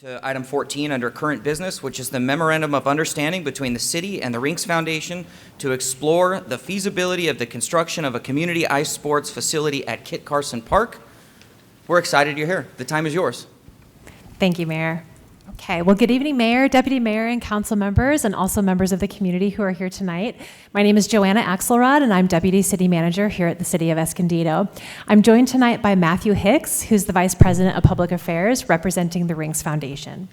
To item 14 under current business, which is the Memorandum of Understanding between the city and the Rinks Foundation to explore the feasibility of the construction of a community ice sports facility at Kit Carson Park. We're excited you're here. The time is yours. Thank you, Mayor. Okay, well, good evening, Mayor, Deputy Mayor, and council members, and also members of the community who are here tonight. My name is Joanna Axelrod, and I'm Deputy City Manager here at the City of Escondido. I'm joined tonight by Matthew Hicks, who's the Vice President of Public Affairs, representing the Rinks Foundation.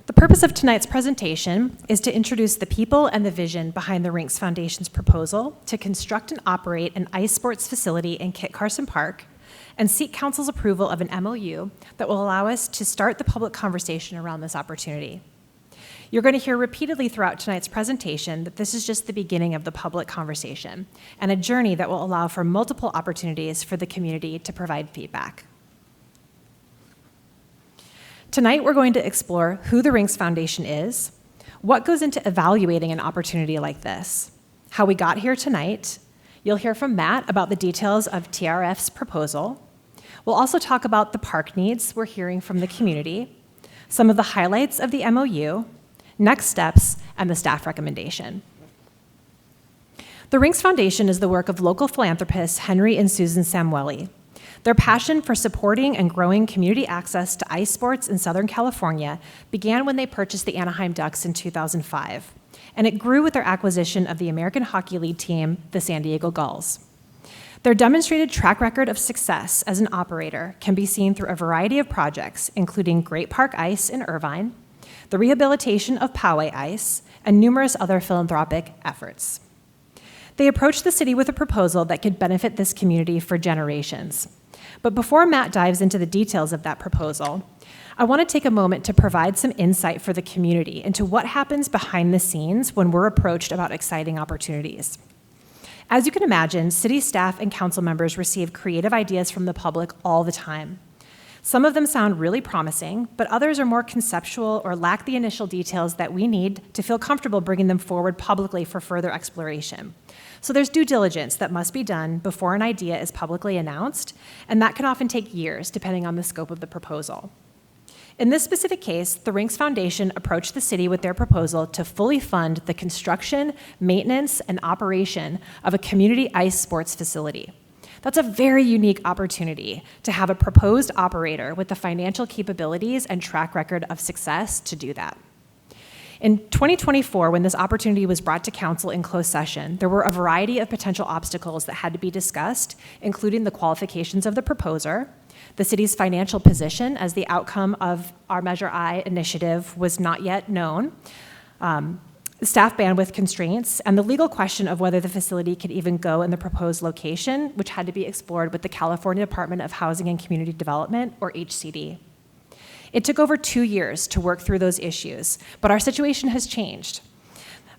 The purpose of tonight's presentation is to introduce the people and the vision behind the Rinks Foundation's proposal to construct and operate an ice sports facility in Kit Carson Park, and seek council's approval of an MOU that will allow us to start the public conversation around this opportunity. You're going to hear repeatedly throughout tonight's presentation that this is just the beginning of the public conversation and a journey that will allow for multiple opportunities for the community to provide feedback. Tonight, we're going to explore who the Rinks Foundation is, what goes into evaluating an opportunity like this, how we got here tonight. You'll hear from Matt about the details of TRF's proposal. We'll also talk about the park needs we're hearing from the community, some of the highlights of the MOU, next steps, and the staff recommendation. The Rinks Foundation is the work of local philanthropists Henry and Susan Samueli. Their passion for supporting and growing community access to ice sports in Southern California began when they purchased the Anaheim Ducks in 2005, and it grew with their acquisition of the American Hockey League team, the San Diego Gulls. Their demonstrated track record of success as an operator can be seen through a variety of projects, including Great Park Ice in Irvine, the rehabilitation of Poway ICE, and numerous other philanthropic efforts. They approached the city with a proposal that could benefit this community for generations. But before Matt dives into the details of that proposal, I want to take a moment to provide some insight for the community into what happens behind the scenes when we're approached about exciting opportunities. As you can imagine, city staff and council members receive creative ideas from the public all the time. Some of them sound really promising, but others are more conceptual or lack the initial details that we need to feel comfortable bringing them forward publicly for further exploration. So there's due diligence that must be done before an idea is publicly announced, and that can often take years depending on the scope of the proposal. In this specific case, the Rinks Foundation approached the city with their proposal to fully fund the construction, maintenance, and operation of a community ice sports facility. That's a very unique opportunity to have a proposed operator with the financial capabilities and track record of success to do that. In 2024, when this opportunity was brought to council in closed session, there were a variety of potential obstacles that had to be discussed, including the qualifications of the proposer, the city's financial position as the outcome of our Measure I initiative was not yet known, staff bandwidth constraints, and the legal question of whether the facility could even go in the proposed location, which had to be explored with the California Department of Housing and Community Development, or HCD. It took over 2 years to work through those issues, but our situation has changed.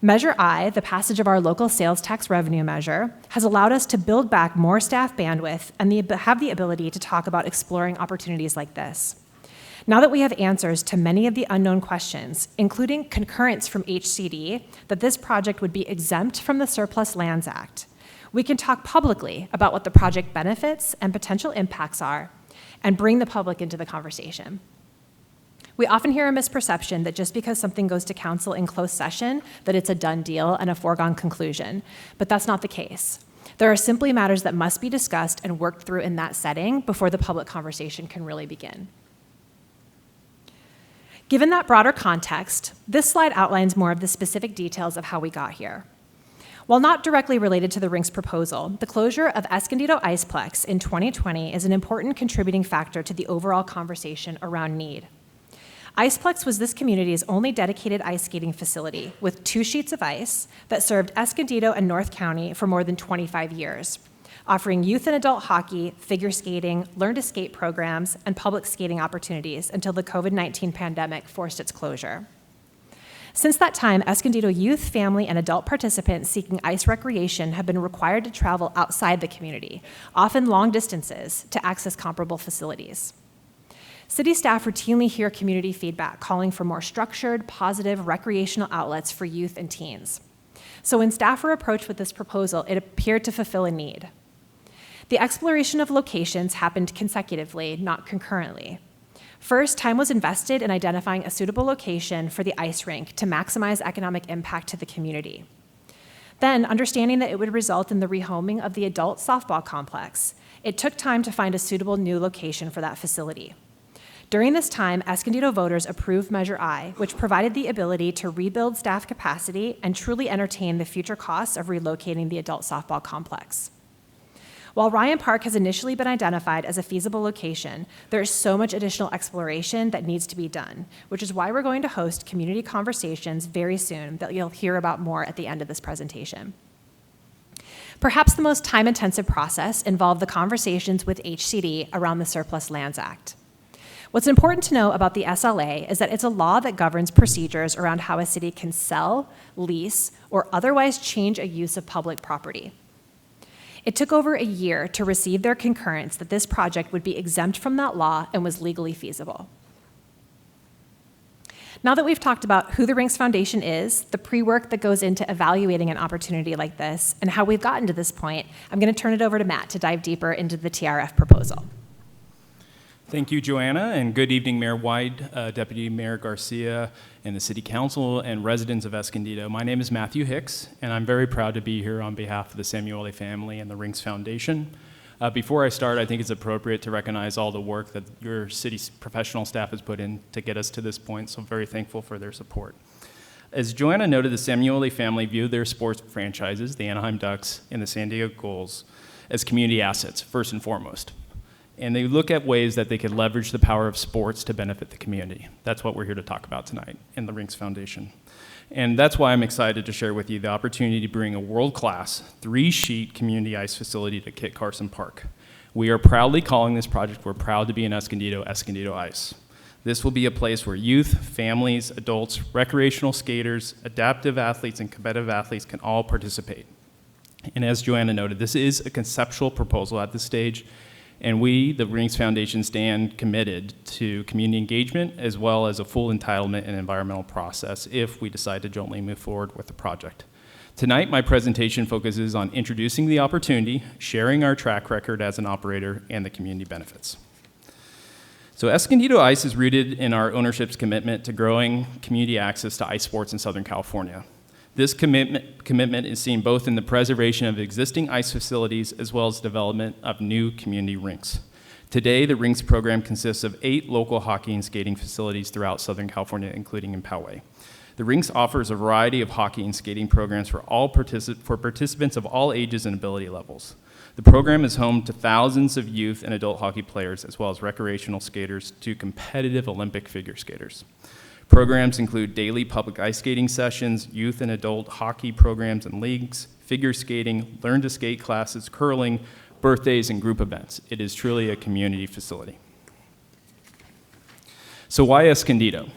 Measure I, the passage of our local sales tax revenue measure, has allowed us to build back more staff bandwidth and have the ability to talk about exploring opportunities like this. Now that we have answers to many of the unknown questions, including concurrence from HCD that this project would be exempt from the Surplus Lands Act, we can talk publicly about what the project benefits and potential impacts are and bring the public into the conversation. We often hear a misperception that just because something goes to council in closed session, that it's a done deal and a foregone conclusion, but that's not the case. There are simply matters that must be discussed and worked through in that setting before the public conversation can really begin. Given that broader context, this slide outlines more of the specific details of how we got here. While not directly related to the Rinks proposal, the closure of Escondido Iceplex in 2020 is an important contributing factor to the overall conversation around need. Iceplex was this community's only dedicated ice skating facility with 2 sheets of ice that served Escondido and North County for more than 25 years, offering youth and adult hockey, figure skating, learn to skate programs, and public skating opportunities until the COVID-19 pandemic forced its closure. Since that time, Escondido youth, family, and adult participants seeking ice recreation have been required to travel outside the community, often long distances, to access comparable facilities. City staff routinely hear community feedback calling for more structured, positive recreational outlets for youth and teens. So when staff were approached with this proposal, it appeared to fulfill a need. The exploration of locations happened consecutively, not concurrently. First, time was invested in identifying a suitable location for the ice rink to maximize economic impact to the community. Then, understanding that it would result in the rehoming of the adult softball complex, it took time to find a suitable new location for that facility. During this time, Escondido voters approved Measure I, which provided the ability to rebuild staff capacity and truly entertain the future costs of relocating the adult softball complex. While Ryan Park has initially been identified as a feasible location, there is so much additional exploration that needs to be done, which is why we're going to host community conversations very soon that you'll hear about more at the end of this presentation. Perhaps the most time-intensive process involved the conversations with HCD around the Surplus Lands Act. What's important to know about the SLA is that it's a law that governs procedures around how a city can sell, lease, or otherwise change a use of public property. It took over a year to receive their concurrence that this project would be exempt from that law and was legally feasible. Now that we've talked about who the Rinks Foundation is, the pre-work that goes into evaluating an opportunity like this, and how we've gotten to this point, I'm going to turn it over to Matt to dive deeper into the TRF proposal. Thank you, Joanna, and good evening, Mayor White, Deputy Mayor Garcia, and the City Council and residents of Escondido. My name is Matthew Hicks, and I'm very proud to be here on behalf of the Samueli family and the Rinks Foundation. Before I start, I think it's appropriate to recognize all the work that your city's professional staff has put in to get us to this point, so I'm very thankful for their support. As Joanna noted, the Samueli family viewed their sports franchises, the Anaheim Ducks and the San Diego Gulls, as community assets, first and foremost. And they look at ways that they could leverage the power of sports to benefit the community. That's what we're here to talk about tonight in the Rinks Foundation. And that's why I'm excited to share with you the opportunity to bring a world-class 3-sheet community ice facility to Kit Carson Park. We are proudly calling this project, we're proud to be in Escondido, Escondido Ice. This will be a place where youth, families, adults, recreational skaters, adaptive athletes, and competitive athletes can all participate. And as Joanna noted, this is a conceptual proposal at this stage, and we, the Rinks Foundation, stand committed to community engagement as well as a full entitlement and environmental process if we decide to jointly move forward with the project. Tonight, my presentation focuses on introducing the opportunity, sharing our track record as an operator, and the community benefits. So Escondido Ice is rooted in our ownership's commitment to growing community access to ice sports in Southern California. This commitment is seen both in the preservation of existing ice facilities as well as development of new community rinks. Today, the Rinks program consists of 8 local hockey and skating facilities throughout Southern California, including in Poway. The Rinks offers a variety of hockey and skating programs for participants of all ages and ability levels. The program is home to thousands of youth and adult hockey players, as well as recreational skaters to competitive Olympic figure skaters. Programs include daily public ice skating sessions, youth and adult hockey programs and leagues, figure skating, learn to skate classes, curling, birthdays, and group events. It is truly a community facility. So why Escondido?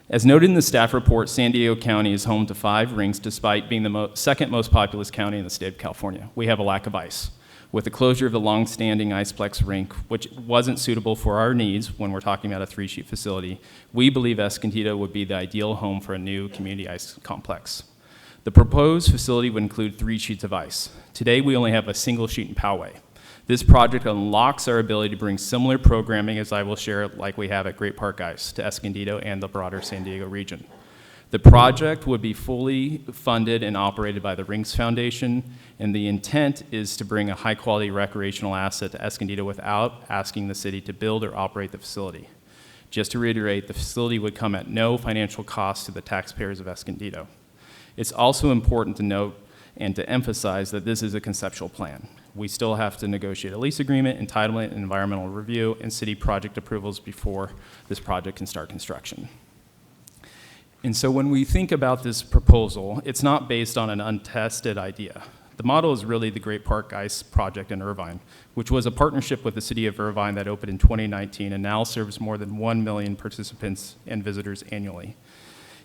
As noted in the staff report, San Diego County is home to 5 rinks despite being the second most populous county in the state of California. We have a lack of ice. With the closure of the long-standing Iceplex rink, which wasn't suitable for our needs when we're talking about a 3-sheet facility, we believe Escondido would be the ideal home for a new community ice complex. The proposed facility would include 3 sheets of ice. Today, we only have a single sheet in Poway. This project unlocks our ability to bring similar programming, as I will share, like we have at Great Park Ice, to Escondido and the broader San Diego region. The project would be fully funded and operated by the Rinks Foundation, and the intent is to bring a high-quality recreational asset to Escondido without asking the city to build or operate the facility. Just to reiterate, the facility would come at no financial cost to the taxpayers of Escondido. It's also important to note and to emphasize that this is a conceptual plan. We still have to negotiate a lease agreement, entitlement, and environmental review, and city project approvals before this project can start construction. And so when we think about this proposal, it's not based on an untested idea. The model is really the Great Park Ice project in Irvine, which was a partnership with the city of Irvine that opened in 2019 and now serves more than 1 million participants and visitors annually.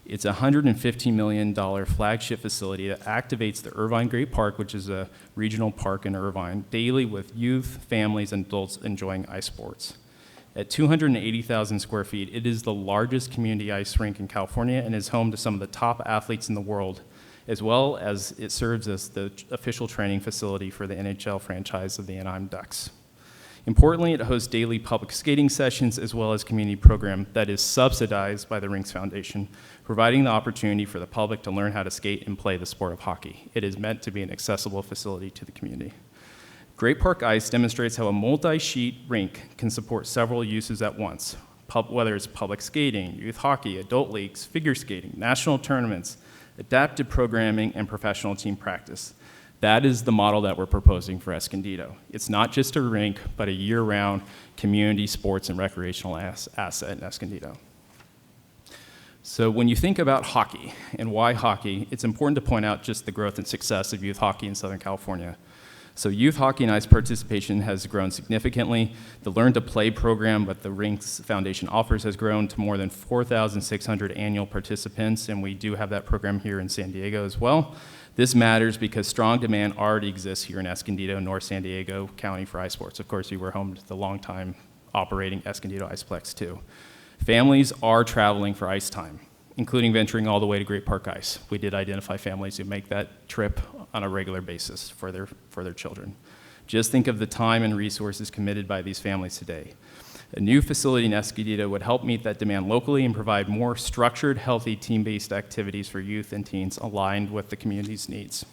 It's a $115 million flagship facility that activates the Irvine Great Park, which is a regional park in Irvine, daily with youth, families, and adults enjoying ice sports. At 280,000 square feet, it is the largest community ice rink in California and is home to some of the top athletes in the world, as well as it serves as the official training facility for the NHL franchise of the Anaheim Ducks. Importantly, it hosts daily public skating sessions as well as community program that is subsidized by the Rinks Foundation, providing the opportunity for the public to learn how to skate and play the sport of hockey. It is meant to be an accessible facility to the community. Great Park Ice demonstrates how a multi-sheet rink can support several uses at once, whether it's public skating, youth hockey, adult leagues, figure skating, national tournaments, adaptive programming, and professional team practice. That is the model that we're proposing for Escondido. It's not just a rink, but a year-round community sports and recreational asset in Escondido. So when you think about hockey and why hockey, it's important to point out just the growth and success of youth hockey in Southern California. So youth hockey and ice participation has grown significantly. The Learn to Play program that the Rinks Foundation offers has grown to more than 4,600 annual participants, and we do have that program here in San Diego as well. This matters because strong demand already exists here in Escondido, North San Diego County for ice sports. Of course, we were home to the longtime operating Escondido Iceplex too. Families are traveling for ice time, including venturing all the way to Great Park Ice. We did identify families who make that trip on a regular basis for their children. Just think of the time and resources committed by these families today. A new facility in Escondido would help meet that demand locally and provide more structured, healthy, team-based activities for youth and teens aligned with the community's needs.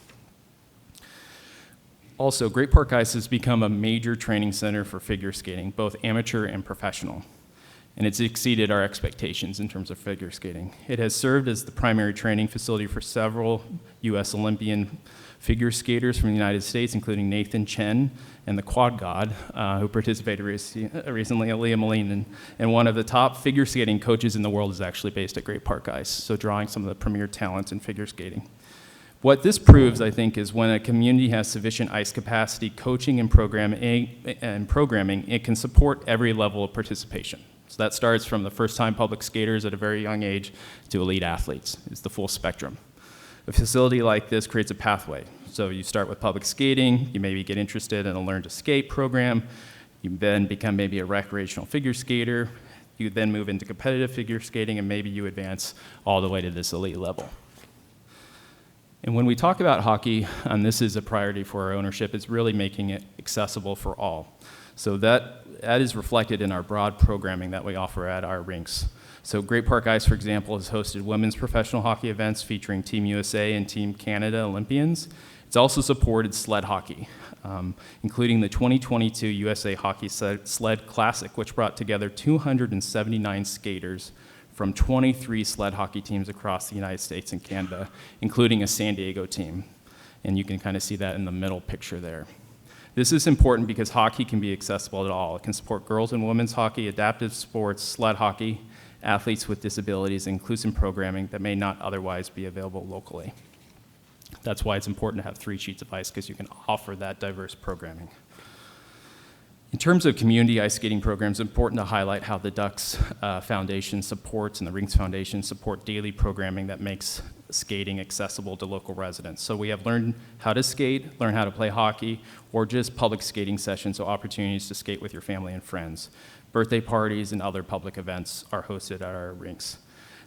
Also, Great Park Ice has become a major training center for figure skating, both amateur and professional. And it's exceeded our expectations in terms of figure skating. It has served as the primary training facility for several U.S. Olympian figure skaters from the United States, including Nathan Chen and the Quad God, who participated recently, Aaliyah Molina. And one of the top figure skating coaches in the world is actually based at Great Park Ice, so drawing some of the premier talents in figure skating. What this proves, I think, is when a community has sufficient ice capacity, coaching and programming, it can support every level of participation. So that starts from the first-time public skaters at a very young age to elite athletes. It's the full spectrum. A facility like this creates a pathway. So you start with public skating, you maybe get interested in a Learn to Skate program, you then become maybe a recreational figure skater, you then move into competitive figure skating, and maybe you advance all the way to this elite level. And when we talk about hockey, and this is a priority for our ownership, it's really making it accessible for all. So that is reflected in our broad programming that we offer at our rinks. So Great Park Ice, for example, has hosted women's professional hockey events featuring Team USA and Team Canada Olympians. It's also supported sled hockey, including the 2022 USA Hockey Sled Classic, which brought together 279 skaters from 23 sled hockey teams across the United States and Canada, including a San Diego team. And you can kind of see that in the middle picture there. This is important because hockey can be accessible to all. It can support girls and women's hockey, adaptive sports, sled hockey, athletes with disabilities, and inclusive programming that may not otherwise be available locally. That's why it's important to have 3 sheets of ice, because you can offer that diverse programming. In terms of community ice skating programs, it's important to highlight how the Ducks Foundation supports and the Rinks Foundation support daily programming that makes skating accessible to local residents. So we have Learn How to Skate, Learn How to Play Hockey, or just public skating sessions, so opportunities to skate with your family and friends. Birthday parties and other public events are hosted at our rinks.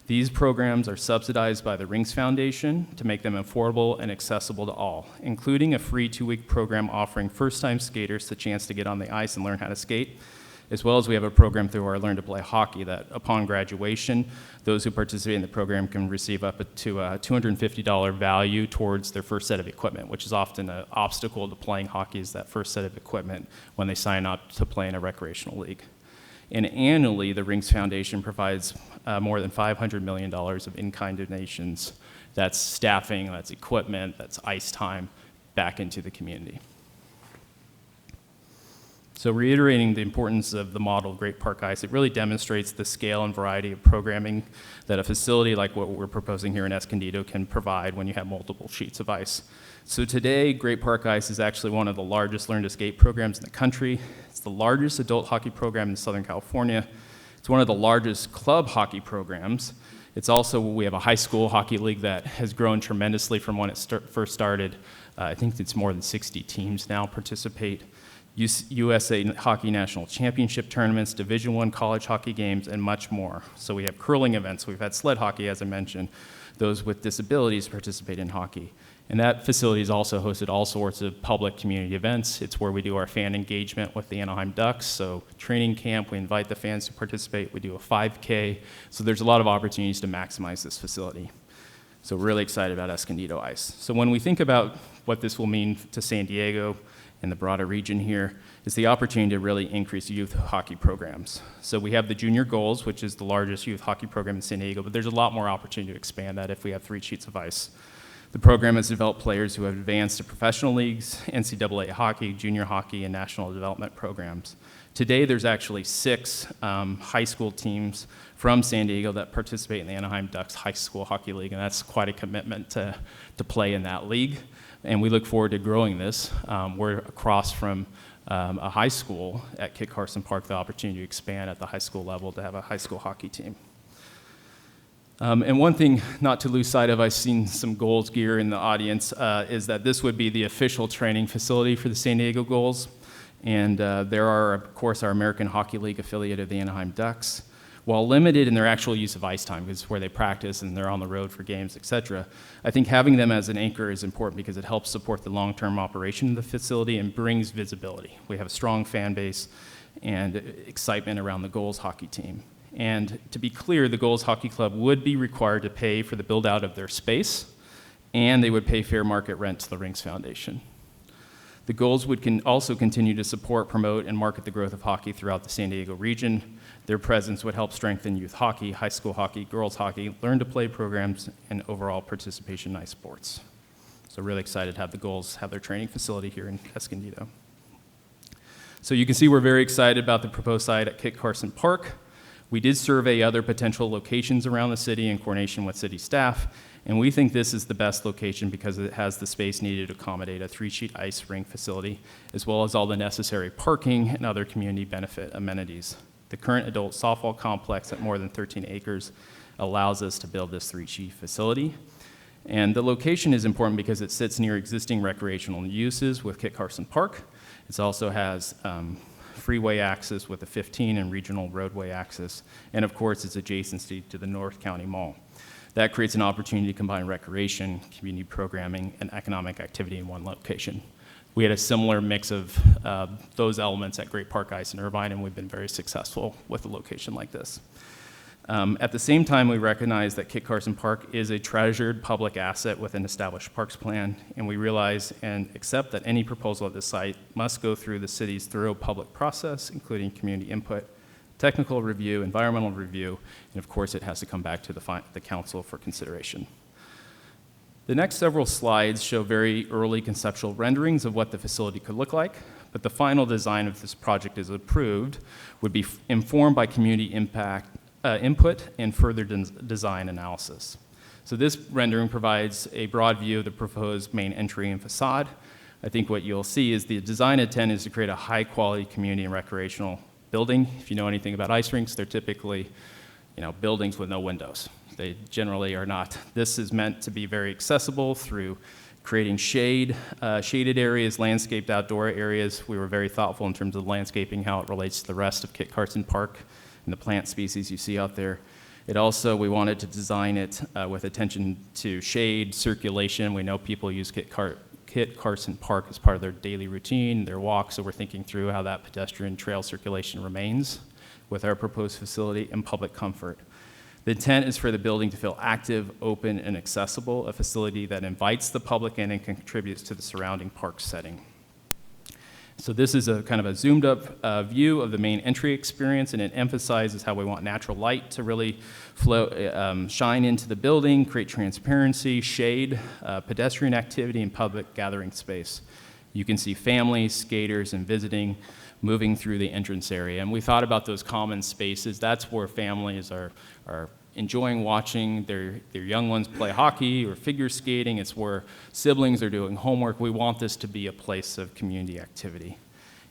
These programs are subsidized by the Rinks Foundation to make them affordable and accessible to all, including a free 2-week program offering first-time skaters the chance to get on the ice and learn how to skate, as well as we have a program through our Learn to Play Hockey that upon graduation, those who participate in the program can receive up to a $250 value towards their first set of equipment, which is often an obstacle to playing hockey, is that first set of equipment when they sign up to play in a recreational league. And annually, the Rinks Foundation provides more than $500 million of in-kind donations. That's staffing, that's equipment, that's ice time, back into the community. So reiterating the importance of the model of Great Park Ice, it really demonstrates the scale and variety of programming that a facility like what we're proposing here in Escondido can provide when you have multiple sheets of ice. So today, Great Park Ice is actually one of the largest Learn to Skate programs in the country. It's the largest adult hockey program in Southern California. It's one of the largest club hockey programs. It's also, we have a high school hockey league that has grown tremendously from when it first started. I think it's more than 60 teams now participate. USA Hockey National Championship tournaments, Division I college hockey games, and much more. So we have curling events. We've had sled hockey, as I mentioned. Those with disabilities participate in hockey. And that facility has also hosted all sorts of public community events. It's where we do our fan engagement with the Anaheim Ducks. So training camp, we invite the fans to participate. We do a 5K. So there's a lot of opportunities to maximize this facility. So we're really excited about Escondido ICE. So when we think about what this will mean to San Diego and the broader region here, is the opportunity to really increase youth hockey programs. So we have the Junior Gulls, which is the largest youth hockey program in San Diego, but there's a lot more opportunity to expand that if we have 3 sheets of ice. The program has developed players who have advanced to professional leagues, NCAA hockey, junior hockey, and national development programs. Today, there's actually 6 high school teams from San Diego that participate in the Anaheim Ducks High School Hockey League, and that's quite a commitment to play in that league. And we look forward to growing this. We're across from a high school at Kit Carson Park, the opportunity to expand at the high school level to have a high school hockey team. And one thing not to lose sight of, I've seen some Gulls gear in the audience, is that this would be the official training facility for the San Diego Gulls. And there are, of course, our American Hockey League affiliate of the Anaheim Ducks. While limited in their actual use of ice time, because it's where they practice and they're on the road for games, et cetera, I think having them as an anchor is important because it helps support the long-term operation of the facility and brings visibility. We have a strong fan base and excitement around the Gulls hockey team. And to be clear, the Gulls Hockey Club would be required to pay for the build-out of their space, and they would pay fair market rent to the Rinks Foundation. The Gulls would also continue to support, promote, and market the growth of hockey throughout the San Diego region. Their presence would help strengthen youth hockey, high school hockey, girls hockey, learn-to-play programs, and overall participation in ice sports. So really excited to have the Gulls have their training facility here in Escondido. So you can see we're very excited about the proposed site at Kit Carson Park. We did survey other potential locations around the city in coordination with city staff, and we think this is the best location because it has the space needed to accommodate a 3-sheet ice rink facility, as well as all the necessary parking and other community benefit amenities. The current adult softball complex at more than 13 acres allows us to build this 3-sheet facility. And the location is important because it sits near existing recreational uses with Kit Carson Park. It also has freeway access with a 15 and regional roadway access, and of course its adjacency to the North County Mall. That creates an opportunity to combine recreation, community programming, and economic activity in one location. We had a similar mix of those elements at Great Park Ice in Irvine, and we've been very successful with a location like this. At the same time, we recognize that Kit Carson Park is a treasured public asset with an established parks plan, and we realize and accept that any proposal at this site must go through the city's thorough public process, including community input, technical review, environmental review, and of course it has to come back to the council for consideration. The next several slides show very early conceptual renderings of what the facility could look like, but the final design of this project is approved would be informed by community input and further design analysis. So this rendering provides a broad view of the proposed main entry and facade. I think what you'll see is the design intent is to create a high-quality community and recreational building. If you know anything about ice rinks, they're typically, buildings with no windows. They generally are not. This is meant to be very accessible through creating shaded areas, landscaped outdoor areas. We were very thoughtful in terms of landscaping, how it relates to the rest of Kit Carson Park and the plant species you see out there. We wanted to design it with attention to shade, circulation. We know people use Kit Carson Park as part of their daily routine, their walk, so we're thinking through how that pedestrian trail circulation remains with our proposed facility and public comfort. The intent is for the building to feel active, open, and accessible, a facility that invites the public in and contributes to the surrounding park setting. So this is a kind of a zoomed up view of the main entry experience, and it emphasizes how we want natural light to really flow, shine into the building, create transparency, shade, pedestrian activity, and public gathering space. You can see families, skaters, and visiting moving through the entrance area. And we thought about those common spaces. That's where families are enjoying watching their young ones play hockey or figure skating. It's where siblings are doing homework. We want this to be a place of community activity.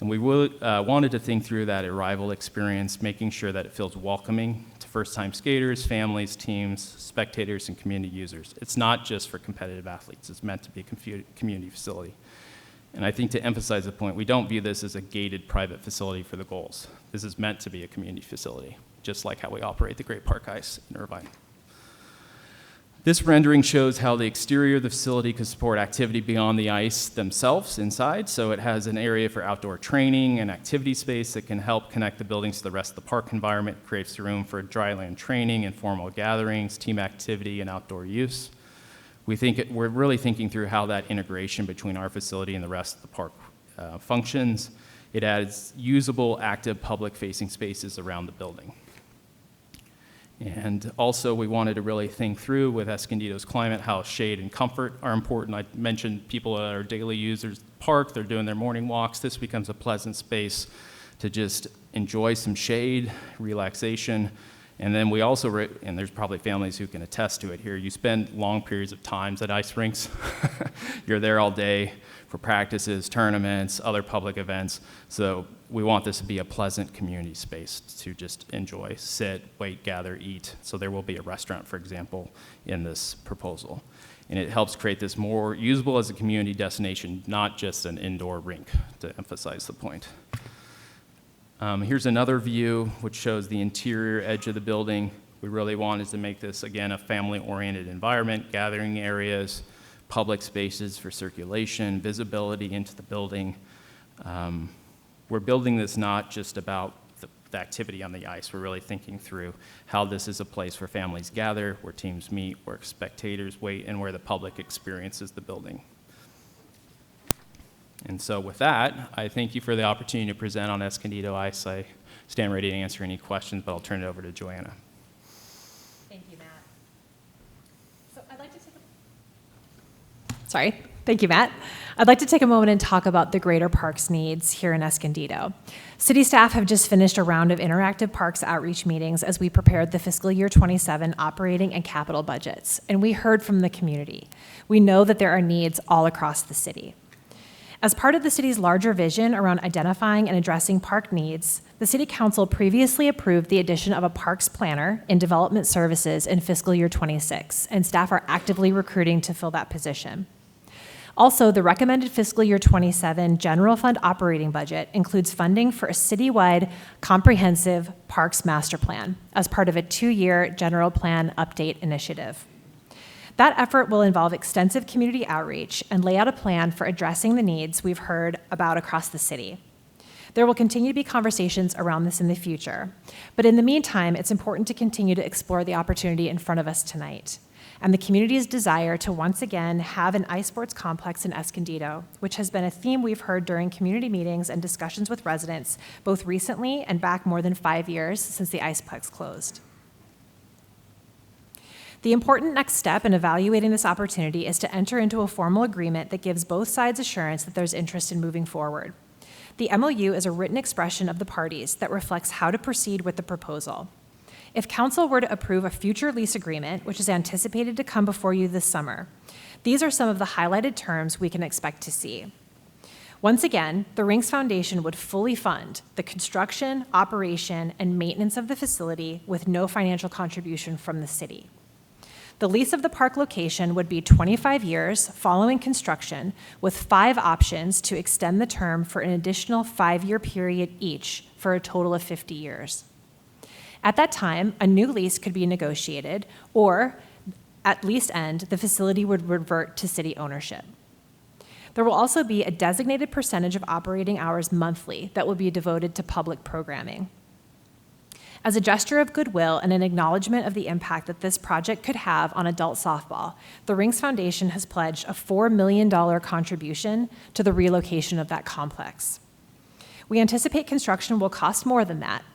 And we wanted to think through that arrival experience, making sure that it feels welcoming to first-time skaters, families, teams, spectators, and community users. It's not just for competitive athletes. It's meant to be a community facility. And I think to emphasize the point, we don't view this as a gated private facility for the Gulls. This is meant to be a community facility, just like how we operate the Great Park Ice in Irvine. This rendering shows how the exterior of the facility can support activity beyond the ice themselves inside. So it has an area for outdoor training and activity space that can help connect the buildings to the rest of the park environment, creates room for dryland training, informal gatherings, team activity, and outdoor use. We're really thinking through how that integration between our facility and the rest of the park functions. It adds usable, active, public-facing spaces around the building. And also, we wanted to really think through with Escondido's climate how shade and comfort are important. I mentioned people that are daily users of the park, they're doing their morning walks. This becomes a pleasant space to just enjoy some shade, relaxation. And then we also, and there's probably families who can attest to it here, you spend long periods of times at ice rinks. You're there all day for practices, tournaments, other public events. So we want this to be a pleasant community space to just enjoy, sit, wait, gather, eat. So there will be a restaurant, for example, in this proposal. And it helps create this more usable as a community destination, not just an indoor rink, to emphasize the point. Here's another view which shows the interior edge of the building. We really wanted to make this, again, a family-oriented environment, gathering areas, public spaces for circulation, visibility into the building. We're building this not just about the activity on the ice. We're really thinking through how this is a place where families gather, where teams meet, where spectators wait, and where the public experiences the building. And so with that, I thank you for the opportunity to present on Escondido ICE. I stand ready to answer any questions, but I'll turn it over to Joanna. Thank you, Matt. So Thank you, Matt. I'd like to take a moment and talk about the greater parks needs here in Escondido. City staff have just finished a round of interactive parks outreach meetings as we prepared the fiscal year 27 operating and capital budgets, and we heard from the community. We know that there are needs all across the city. As part of the city's larger vision around identifying and addressing park needs, the City Council previously approved the addition of a parks planner in development services in fiscal year 26, and staff are actively recruiting to fill that position. Also, the recommended fiscal year 27 general fund operating budget includes funding for a citywide comprehensive parks master plan as part of a 2-year general plan update initiative. That effort will involve extensive community outreach and lay out a plan for addressing the needs we've heard about across the city. There will continue to be conversations around this in the future, but in the meantime, it's important to continue to explore the opportunity in front of us tonight and the community's desire to once again have an ice sports complex in Escondido, which has been a theme we've heard during community meetings and discussions with residents, both recently and back more than 5 years since the Iceplex closed. The important next step in evaluating this opportunity is to enter into a formal agreement that gives both sides assurance that there's interest in moving forward. The MOU is a written expression of the parties that reflects how to proceed with the proposal. If council were to approve a future lease agreement, which is anticipated to come before you this summer, these are some of the highlighted terms we can expect to see. Once again, the Rinks Foundation would fully fund the construction, operation, and maintenance of the facility with no financial contribution from the city. The lease of the park location would be 25 years following construction, with 5 options to extend the term for an additional 5-year period each for a total of 50 years. At that time, a new lease could be negotiated, or at lease end, the facility would revert to city ownership. There will also be a designated percentage of operating hours monthly that will be devoted to public programming. As a gesture of goodwill and an acknowledgement of the impact that this project could have on adult softball, the Rinks Foundation has pledged a $4 million contribution to the relocation of that complex. We anticipate construction will cost more than that.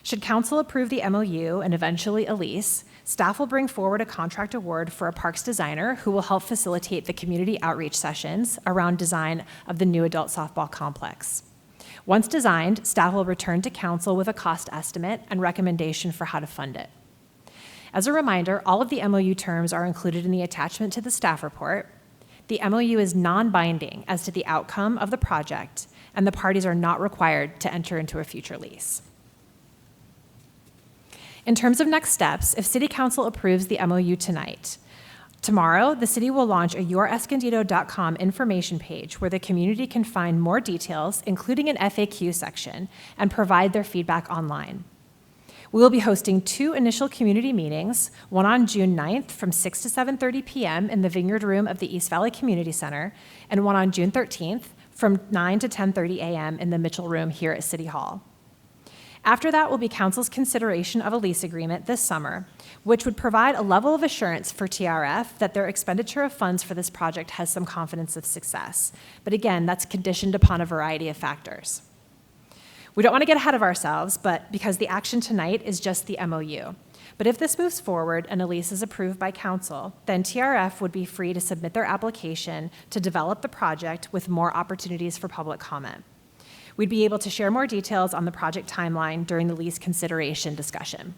Should council approve the MOU and eventually a lease, staff will bring forward a contract award for a parks designer who will help facilitate the community outreach sessions around design of the new adult softball complex. Once designed, staff will return to council with a cost estimate and recommendation for how to fund it. As a reminder, all of the MOU terms are included in the attachment to the staff report. The MOU is non-binding as to the outcome of the project, and the parties are not required to enter into a future lease. In terms of next steps, if City Council approves the MOU tonight, tomorrow, the city will launch a yourescondido.com information page where the community can find more details, including an FAQ section, and provide their feedback online. We will be hosting 2 initial community meetings, one on June 9th from 6 to 7:30 p.m. in the Vineyard Room of the East Valley Community Center, and one on June 13th from 9 to 10:30 a.m. in the Mitchell Room here at City Hall. After that will be Council's consideration of a lease agreement this summer, which would provide a level of assurance for TRF that their expenditure of funds for this project has some confidence of success. But again, that's conditioned upon a variety of factors. We don't want to get ahead of ourselves, but because the action tonight is just the MOU. But if this moves forward and a lease is approved by council, then TRF would be free to submit their application to develop the project with more opportunities for public comment. We'd be able to share more details on the project timeline during the lease consideration discussion.